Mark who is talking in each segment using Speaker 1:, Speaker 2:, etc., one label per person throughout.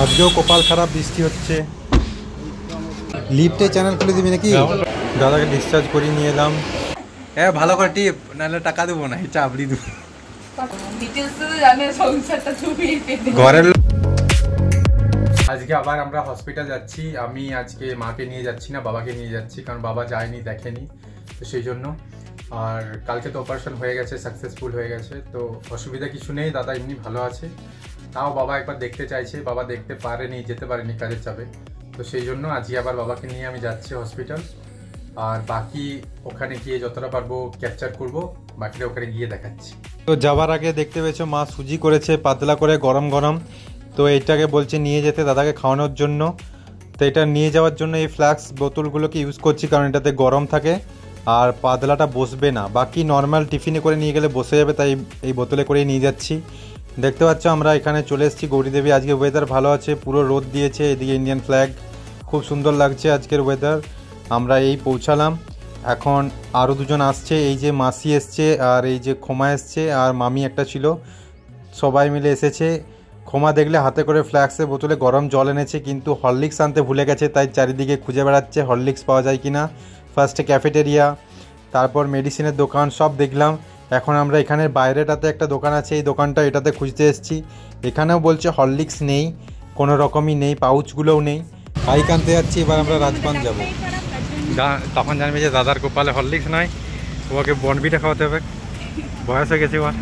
Speaker 1: আজকেও কপাল খারাপ, বৃষ্টি হচ্ছে। লিফটে চ্যানেল খুলে দিবি নাকি? দাদাকে ডিসচার্জ করিয়ে নিয়ে এলাম। হ্যাঁ ভালো করে টিপ, নাহলে টাকা দেবো না, চাবড়ি দেবো ঘরের। আজকে আবার আমরা হসপিটাল যাচ্ছি। আমি আজকে মাকে নিয়ে যাচ্ছি না, বাবাকে নিয়ে যাচ্ছি, কারণ বাবা যায়নি, দেখেনি, তো সেই জন্য। আর কালকে তো অপারেশন হয়ে গেছে, সাকসেসফুল হয়ে গেছে, তো অসুবিধা কিছু নেই, দাদা এমনি ভালো আছে। তাও বাবা একবার দেখতে চাইছে, বাবা দেখতে পারেনি, যেতে পারেনি কাজের চাপে, তো সেই জন্য আজকে আবার বাবাকে নিয়ে আমি যাচ্ছি হসপিটাল। আর বাকি ওখানে গিয়ে যতটা পারবো ক্যাপচার করব, বাকিটা ওখানে গিয়ে দেখাচ্ছি। তো যাওয়ার আগে দেখতে পেয়েছো মা সুজি করেছে পাতলা করে, গরম গরম। তো এইটাকে বলছে নিয়ে যেতে দাদাকে খাওয়ানোর জন্য। তো এটা নিয়ে যাওয়ার জন্য এই ফ্লাক্স বোতলগুলোকে ইউজ করছি, কারণ এটাতে গরম থাকে আর পাতলাটা বসবে না। বাকি নর্মাল টিফিনে করে নিয়ে গেলে বসে যাবে, তাই এই বোতলে করেই নিয়ে যাচ্ছি। দেখতে পাচ্ছ আমরা এখানে চলে এসেছি গৌরীদেবী। আজকে ওয়েদার ভালো আছে, পুরো রোদ দিয়েছে, এদিকে ইন্ডিয়ান ফ্ল্যাগ, খুব সুন্দর লাগছে আজকের ওয়েদার। আমরা এই পৌঁছালাম, এখন আরও দুজন আসছে, এই যে মাসি এসছে আর এই যে ক্ষমা এসছে আর মামি একটা ছিল, সবাই মিলে এসেছে। ক্ষমা দেখলে হাতে করে ফ্ল্যাক্সের বোতলে গরম জল এনেছে, কিন্তু হরলিক্স আনতে ভুলে গেছে, তাই চারিদিকে খুঁজে বেড়াচ্ছে হরলিক্স পাওয়া যায় কি না। ফার্স্টে ক্যাফেটেরিয়া, তারপর মেডিসিনের দোকান, সব দেখলাম। এখন আমরা এখানের বাইরেটাতে একটা দোকান আছে, এই দোকানটা, এটাতে খুঁজতে এসেছি। এখানেও বলছে হরলিক্স নেই, কোনো রকমই নেই, পাউচগুলোও নেই। বাইক আনতে যাচ্ছি, এবার আমরা রাজপান যাব। তখন জানবে যে দাদার কপালে হরলিক্স নয়, ওকে বনবিটা খাওয়াতে হবে, বয়স হয়ে গেছে ওর।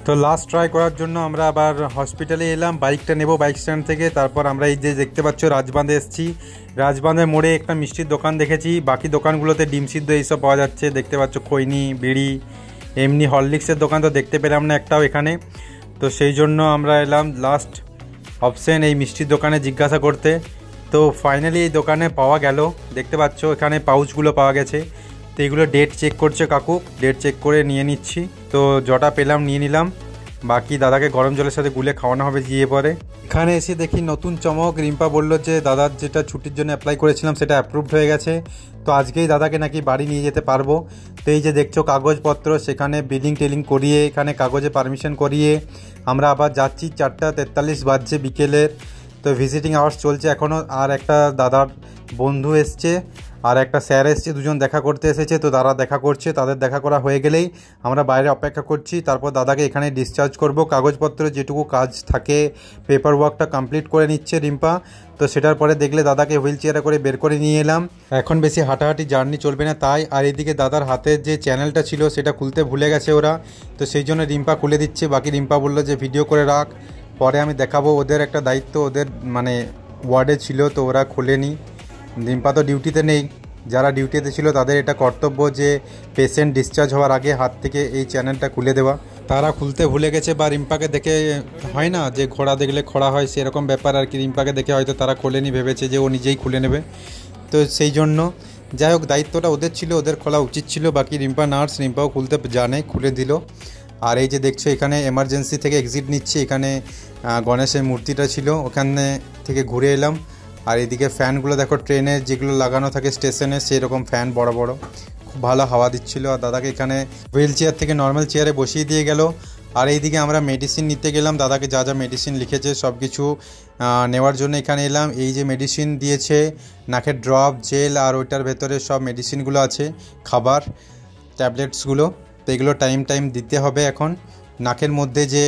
Speaker 1: তো লাস্ট ট্রাই করার জন্য আমরা আবার হসপিটালে এলাম, বাইকটা নেব বাইক স্ট্যান্ড থেকে। তারপর আমরা এই যে দেখতে পাচ্ছ রাজবাঁধে এসেছি। রাজবাঁধের মোড়ে একটা মিষ্টির দোকান দেখেছি, বাকি দোকানগুলোতে ডিম সিদ্ধ এইসব পাওয়া যাচ্ছে। দেখতে পাচ্ছ খৈনি, বিড়ি, এমনি হরলিক্সের দোকান তো দেখতে পেলাম না একটাও এখানে। তো সেই জন্য আমরা এলাম লাস্ট অপশন এই মিষ্টির দোকানে জিজ্ঞাসা করতে। তো ফাইনালি এই দোকানে পাওয়া গেল। দেখতে পাচ্ছ এখানে পাউচগুলো পাওয়া গেছে। তো এগুলো ডেট চেক করছে কাকু, ডেট চেক করে নিয়ে নিচ্ছি। তো জটা পেলাম নিয়ে নিলাম, বাকি দাদাকে গরম জলের সাথে গুলে খাওয়ানো হবে গিয়ে পরে। এখানে এসে দেখি নতুন চমক, রিম্পা বলল যে দাদার যেটা ছুটির জন্য অ্যাপ্লাই করেছিলাম সেটা অ্যাপ্রুভড হয়ে গেছে, তো আজকেই দাদাকে নাকি বাড়ি নিয়ে যেতে পারবো। তো এই যে দেখছো কাগজপত্র, সেখানে বিলিং টেলিং করিয়ে, এখানে কাগজে পারমিশন করিয়ে আমরা আবার যাচ্ছি। 4:43 বাজছে বিকেলের। তো ভিজিটিং আওয়ার্স চলছে এখনও। আর একটা দাদার বন্ধু এসছে আর একটা স্যার এসছে, দুজন দেখা করতে এসেছে। তো তারা দেখা করছে, তাদের দেখা করা হয়ে গেলেই আমরা বাইরে অপেক্ষা করছি। তারপর দাদাকে এখানে ডিসচার্জ করব। কাগজপত্র যেটুকু কাজ থাকে, পেপার ওয়ার্কটা কমপ্লিট করে নিচ্ছে রিম্পা। তো সেটার পরে দেখলে দাদাকে হুইল চেয়ারে করে বের করে নিয়ে এলাম। এখন বেশি হাঁটাহাঁটি জার্নি চলবে না তাই। আর এদিকে দাদার হাতের যে চ্যানেলটা ছিল সেটা খুলতে ভুলে গেছে ওরা, তো সেই জন্য রিম্পা খুলে দিচ্ছে। বাকি রিম্পা বললো যে ভিডিও করে রাখ, পরে আমি দেখাবো। ওদের একটা দায়িত্ব, ওদের মানে ওয়ার্ডে ছিল, তো ওরা খোলেনি। রিম্পা তো ডিউটিতে নেই, যারা ডিউটিতে ছিল তাদের এটা কর্তব্য যে পেশেন্ট ডিসচার্জ হওয়ার আগে হাত থেকে এই চ্যানেলটা খুলে দেওয়া। তারা খুলতে ভুলে গেছে, বা রিম্পাকে দেখে হয় না যে ঘোড়া দেখলে খোড়া হয়, সেরকম ব্যাপার আর কি। রিম্পাকে দেখে হয়তো তারা খোলেনি, ভেবেছে যে ও নিজেই খুলে নেবে। তো সেই জন্য যাই হোক, দায়িত্বটা ওদের ছিল, ওদের খোলা উচিত ছিল। বাকি রিম্পা নার্স, রিম্পাও খুলতে জানে, খুলে দিল। আর এই যে দেখছো এখানে এমার্জেন্সি থেকে এক্সিট নিচ্ছি। এখানে গণেশের মূর্তিটা ছিল, ওখানে থেকে ঘুরে এলাম। আর এদিকে ফ্যানগুলো দেখো, ট্রেনে যেগুলো লাগানো থাকে স্টেশনে, সেই রকম ফ্যান বড় বড়, খুব ভালো হাওয়া দিচ্ছিল। আর দাদাকে এখানে হুইল চেয়ার থেকে নর্মাল চেয়ারে বসিয়ে দিয়ে গেল। আর এইদিকে আমরা মেডিসিন নিতে গেলাম, দাদাকে যা যা মেডিসিন লিখেছে সব কিছু নেওয়ার জন্য এখানে এলাম। এই যে মেডিসিন দিয়েছে, নাকের ড্রপ, জেল, আর ওইটার ভেতরে সব মেডিসিনগুলো আছে, খাবার ট্যাবলেটসগুলো। তো এগুলো টাইম টাইম দিতে হবে। এখন নাকের মধ্যে যে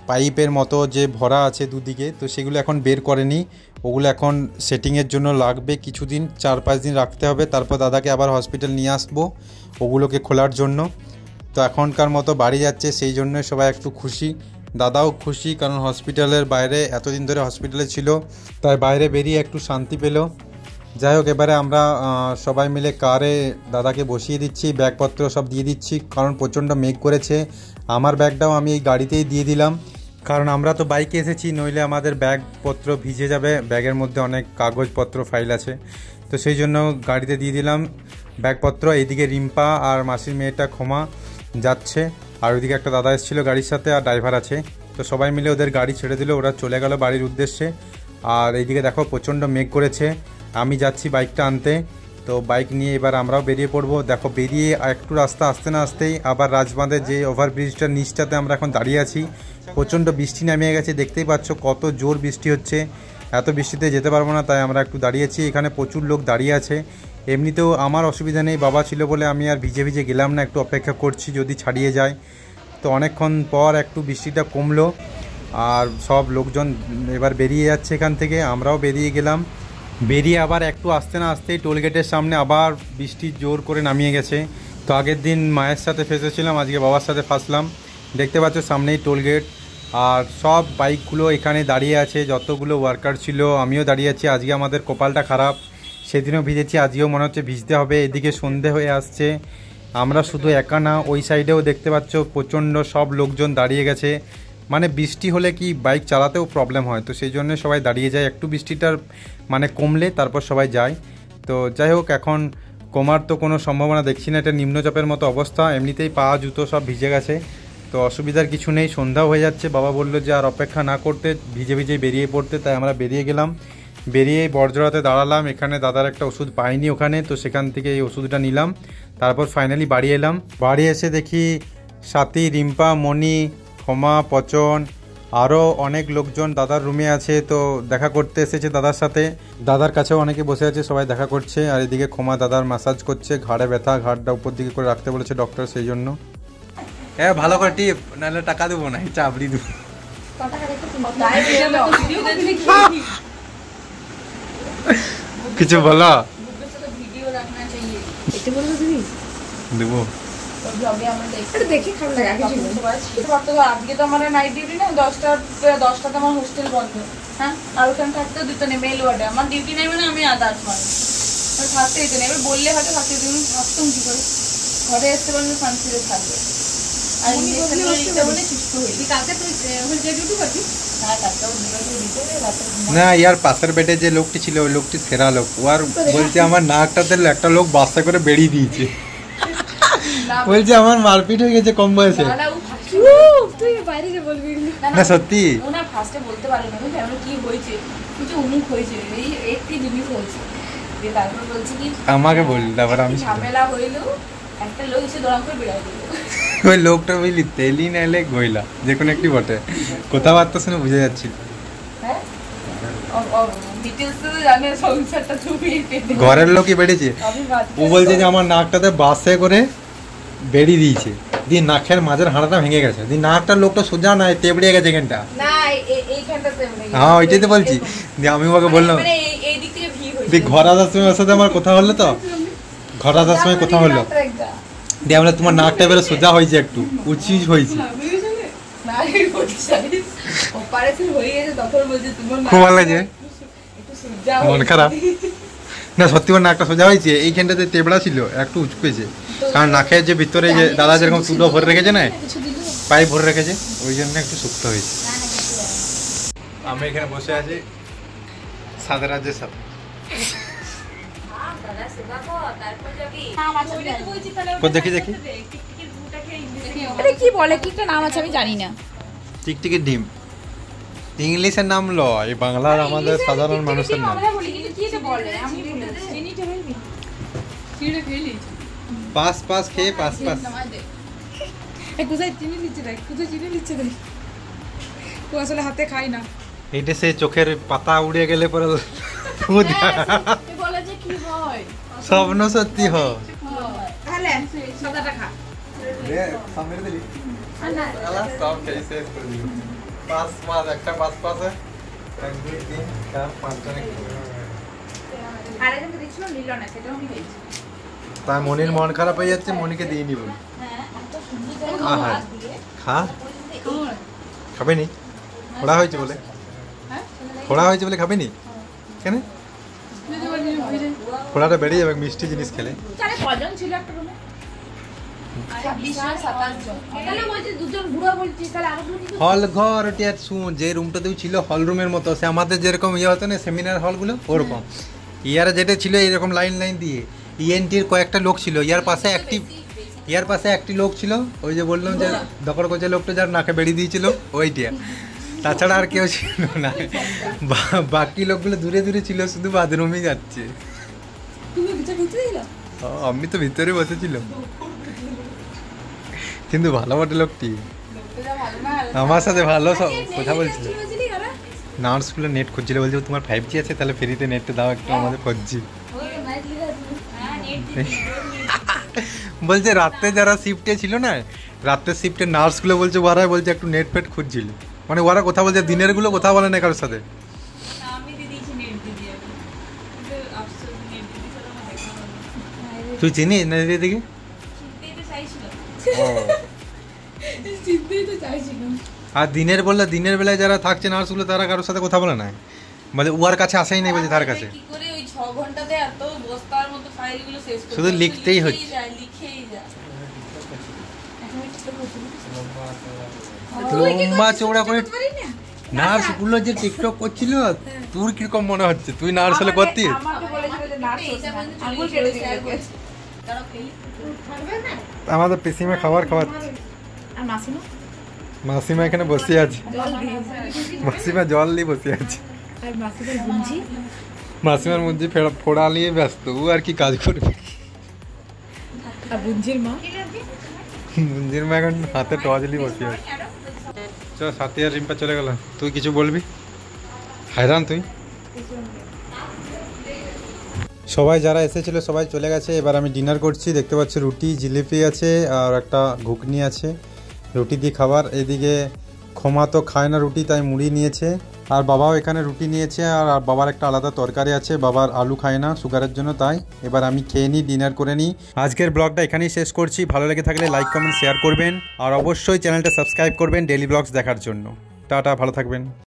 Speaker 1: পাইপের মতো যে ভরা আছে দুদিকে, তো সেগুলো এখন বের করেনি, ওগুলো এখন সেটিংয়ের জন্য লাগবে কিছুদিন, 4-5 দিন রাখতে হবে। তারপর দাদাকে আবার হসপিটাল নিয়ে আসবো ওগুলোকে খোলার জন্য। তো এখনকার মতো বাড়ি যাচ্ছে, সেই জন্য সবাই একটু খুশি, দাদাও খুশি, কারণ হসপিটালের বাইরে এতদিন ধরে হসপিটালে ছিল, তাই বাইরে বেরিয়ে একটু শান্তি পেল। যাই হোক, এবারে আমরা সবাই মিলে কারে দাদাকে বসিয়ে দিচ্ছি, ব্যাগপত্র সব দিয়ে দিচ্ছি, কারণ প্রচণ্ড মেঘ করেছে। আমার ব্যাগটাও আমি এই গাড়িতেই দিয়ে দিলাম, কারণ আমরা তো বাইকে এসেছি, নইলে আমাদের ব্যাগপত্র ভিজে যাবে, ব্যাগের মধ্যে অনেক কাগজপত্র ফাইল আছে। তো সেই জন্য গাড়িতে দিয়ে দিলাম ব্যাগপত্র। এইদিকে রিম্পা আর মাসির মেয়েটা ক্ষমা যাচ্ছে, আর ওইদিকে একটা দাদা এসেছিলো গাড়ির সাথে, আর ড্রাইভার আছে। তো সবাই মিলে ওদের গাড়ি ছেড়ে দিল, ওরা চলে গেল বাড়ির উদ্দেশ্যে। আর এইদিকে দেখো প্রচণ্ড মেঘ করেছে, আমি যাচ্ছি বাইকটা আনতে। তো বাইক নিয়ে এবার আমরাও বেরিয়ে পড়বো। দেখো বেরিয়ে একটু রাস্তা আসতে না আসতেই আবার রাজবাঁধের যে ওভারব্রিজটার নিচটাতে আমরা এখন দাঁড়িয়ে আছি। প্রচণ্ড বৃষ্টি নামিয়ে গেছে, দেখতেই পাচ্ছ কত জোর বৃষ্টি হচ্ছে। এত বৃষ্টিতে যেতে পারবো না, তাই আমরা একটু দাঁড়িয়েছি। এখানে প্রচুর লোক দাঁড়িয়ে আছে। এমনিতেও আমার অসুবিধা নেই, বাবা ছিল বলে আমি আর ভিজে ভিজে গেলাম না, একটু অপেক্ষা করছি যদি ছাড়িয়ে যায়। তো অনেকক্ষণ পর একটু বৃষ্টিটা কমলো আর সব লোকজন এবার বেরিয়ে যাচ্ছে এখান থেকে, আমরাও বেরিয়ে গেলাম। বেরিয়ে আবার একটু আসতে না আসতেই টোলগেটের সামনে আবার বৃষ্টি জোর করে নামিয়ে গেছে। তো আগের দিন মায়ের সাথে ফেসেছিলাম, আজকে বাবার সাথে ফাঁসলাম। দেখতে পাচ্ছ সামনেই টোলগেট আর সব বাইকগুলো এখানে দাঁড়িয়ে আছে, যতগুলো ওয়ার্কার ছিল। আমিও দাঁড়িয়ে আছি। আজকে আমাদের কপালটা খারাপ, সেদিনও ভিজেছি, আজকেও মনে হচ্ছে ভিজতে হবে। এদিকে সন্ধে হয়ে আসছে, আমরা শুধু একা না, ওই সাইডেও দেখতে পাচ্ছ প্রচণ্ড সব লোকজন দাঁড়িয়ে গেছে। মানে বৃষ্টি হলে কি বাইক চালাতেও প্রবলেম হয়, তো সেই জন্য সবাই দাঁড়িয়ে যায়। একটু বৃষ্টিটার মানে কমলে তারপর সবাই যায়। তো যাই হোক, এখন কমার তো কোনো সম্ভাবনা দেখছি না, এটা নিম্নচাপের মতো অবস্থা। এমনিতেই পা জুতো সব ভিজে গেছে, তো অসুবিধার কিছু নেই। সন্ধ্যাও হয়ে যাচ্ছে, বাবা বললো যে আর অপেক্ষা না করতে, ভিজে ভিজে বেরিয়ে পড়তে, তাই আমরা বেরিয়ে গেলাম। বেরিয়ে বড়জোড়াতে দাঁড়ালাম। এখানে দাদার একটা ওষুধ পাইনি ওখানে, তো সেখান থেকে এই ওষুধটা নিলাম। তারপর ফাইনালি বাড়ি এলাম। বাড়ি এসে দেখি সাথী, রিম্পা, মণি, ক্ষমা, পচন আরও অনেক লোকজন দাদার রুমে আছে, তো দেখা করতে এসেছে দাদার সাথে। দাদার কাছেও অনেকে বসে আছে, সবাই দেখা করছে। আর এদিকে ক্ষমা দাদার ম্যাসাজ করছে, ঘাড়ে ব্যথা, ঘাড়টা উপর দিকে করে রাখতে বলেছে ডক্টর, সেই জন্য। হ্যাঁ ভালো করে টিপ, নাহলে টাকা দেবো না, চাবড়ি দেবো। কিছু বলো দেবো।
Speaker 2: আজকে তো আমার নাইট ডিউটি না, 10টাতে আমার হোস্টেল বন্ধ। হ্যাঁ, আর ওখানে থাকতেও দিত না, মেল ওয়ার্ডে আমার ডিউটি নেই, মানে আমি আদার্স মানে থাকতে দিত না। এবার বললে হয়তো থাকতে দিত, থাকতাম কি করে। ঘরে এসতে বললে শান্তিতে থাকবে। আর
Speaker 1: না, ইয়ার পাশের বেডে যে লোকটি ছিল ওই লোকটি সেরা লোক। ও আর বলছে আমার নাকটাতে একটা লোক বাচ্চা করে বেরিয়ে দিয়েছে, বলছে আমার মারপিট হয়ে গেছে কম বয়সে। না সত্যি
Speaker 2: ওনা ফার্স্টে বলতে পারে না কি হয়েছে, কিছু অমুক হয়েছে, এই একটি জিনিস হয়েছে। তারপর বলছে কি
Speaker 1: আমাকে বলল, তারপর আমি
Speaker 2: ঝামেলা হইলো, একটা লোক এসে দড়াম করে বেড়াই দিল।
Speaker 1: ওই লোকটা বুঝলি তেলি নাইলে গইলা, যে কোনো একটি বটে। কথাবার্তা শুনে বুঝে যাচ্ছিল। ঘরের লোকই বেড়েছে। ও বলছে যে আমার নাকটাতে বাসে করে বেরিয়ে দিয়েছে, দিয়ে নাকের মাঝের হাড়াটা ভেঙে গেছে, দিয়ে নাকটা লোকটা সোজা নাই, তেবড়িয়ে গেছে এখানটা। হ্যাঁ ওইটাই তো বলছি। দিয়ে আমি ওকে বললাম, দিয়ে ঘর আসার সময় ওর সাথে আমার কথা হলো, তো ঘর আসার সময় কথা হলো, দিয়ে আমরা তোমার নাকটা এবারে সোজা হয়েছে, একটু উঁচু হয়েছে। খুব ভালো লাগছে, মন খারাপ না, সত্যি আমার নাকটা সোজা হয়েছে। এইখানটাতে তেবড়া ছিল, একটু উঁচকেছে, কারণ নাকের যে ভিতরে যে দাদা যেরকম তুলো ভরে রেখেছে না, পাইপ ভরে রেখেছে, ওই জন্য একটু শক্ত হয়েছে। আমি এখানে বসে আছি সাদা রাজ্যের সাথে। দেখি দেখি
Speaker 2: কি বলে, কি একটা নাম আছে আমি জানি না।
Speaker 1: টিকটিকির ডিম ইংলিশের নাম লয়, বাংলার আমাদের সাধারণ মানুষের নাম। পাস পাস খেয়ে পাস পাস।
Speaker 2: কোথায় চিনি নিচ্ছে দেখ, কোথায় চিনি নিচ্ছে দেখ। ও আসলে হাতে খাই না।
Speaker 1: এইটা সে চোখের পাতা উড়ে গেলে পরে
Speaker 2: বলে যে কি হয়,
Speaker 1: স্বপ্ন সত্যি হয়।
Speaker 2: তাহলে সাদাটা খা।
Speaker 1: সামনে দিলি সব খেয়ে শেষ করে দিল। পাস পাস একটা পাস পাস 1 2 3 4 5 জনে
Speaker 2: আরেকজন দিছিল নিল না, সেটাও আমি খেয়েছি।
Speaker 1: তাই মনির মন খারাপ হয়ে যাচ্ছে, মনিকে দিয়ে নি বল। হ্যাঁ খা, খাবে নি? খোড়া হয়েছে বলে, খোড়া হয়েছে বলে খাবে নি কেন? খোড়াটা বেরিয়ে যাবে মিষ্টি জিনিস খেলে।
Speaker 2: কজন ছিল একটা রুমে? 27 জন। তাহলে বলছি দুজন বুড়া বলছি, তাহলে আরো
Speaker 1: হল ঘর ওটা শুন, যে রুমটাতেও ছিল হল রুমের মতো, সে আমাদের যেরকম ইয়ে হতো না সেমিনার হলগুলো ওরকম। ইয়ার যেটা ছিল এইরকম লাইন লাইন দিয়ে, ইএনটির কয়েকটা লোক ছিল, ইয়ার পাশে একটি লোক ছিল, ওই যে বললাম যে দখল করছে লোকটা যার নাকে বেরিয়ে দিয়েছিল ওইটা, তাছাড়া আর কেউ ছিল না। বাকি লোকগুলো দূরে দূরে ছিল, শুধু বাথরুমই যাচ্ছে। আমি তো ভিতরে বসেছিলাম, কিন্তু ভালো বটে লোকটি, আমার সাথে ভালো সব কথা বলছিল। নার্সগুলো নেট খুঁজছিল, বলছে তোমার 5G আছে তাহলে ফ্রিতে নেটটা দাও একটু, আমাদের 4G। বলছে রাত্রে যারা শিফটে ছিল না, রাত্রের শিফটে নার্সগুলো বলছে ওরা বলছে একটু নেট ফেট খুঁজছিল, মানে ওরা কথা বলছে, দিনের গুলো কথা বলে না কারোর সাথে। তুই চিনিস না দিদিকে? আর দিনের বেলায় যারা থাকছে নার্সগুলো তারা কারোর সাথে কথা বলে না, মানে উয়ার কাছে আসেই নাই বলছে তার কাছে, শুধু লিখতেই হচ্ছে। লম্বা চৌড়া করে নার্সগুলো যে টিকটক করছিল, তোর কিরকম মনে হচ্ছে? তুই নার্স হলে করতিস? আমাদের পিসিমা খাবার খাওয়াচ্ছে, মাসিমা এখানে বসে আছে, মাসিমা জল নিয়ে বসে আছে, মাসিমার মুঞ্জি ফোড়া নিয়ে ব্যস্ত, ও আর কি কাজ করবে। মুঞ্জির মা এখন হাতে টর্চ নিয়ে বসে আছে। চল সাথী আর রিম্পা চলে গেল, তুই কিছু বলবি? হায়রান তুই। সবাই যারা এসেছিল সবাই চলে গেছে, এবার আমি ডিনার করছি। দেখতে পাচ্ছি রুটি, জিলিপি আছে আর একটা ঘুগনি আছে, রুটি দিয়ে খাবার। এদিকে ক্ষমা তো খায় না রুটি, তাই মুড়ি নিয়েছে, আর বাবাও এখানে রুটি নিয়েছে, আর বাবার একটা আলাদা তরকারি আছে, বাবার আলু খায় না সুগারের জন্য, তাই এবার আমি খেয়ে নিই, ডিনার করে নিই। আজকের ব্লগটা এখানেই শেষ করছি। ভালো লেগে থাকলে লাইক কমেন্ট শেয়ার করবেন, আর অবশ্যই চ্যানেলটা সাবস্ক্রাইব করবেন ডেইলি ব্লগস দেখার জন্য। টাটা, ভালো থাকবেন।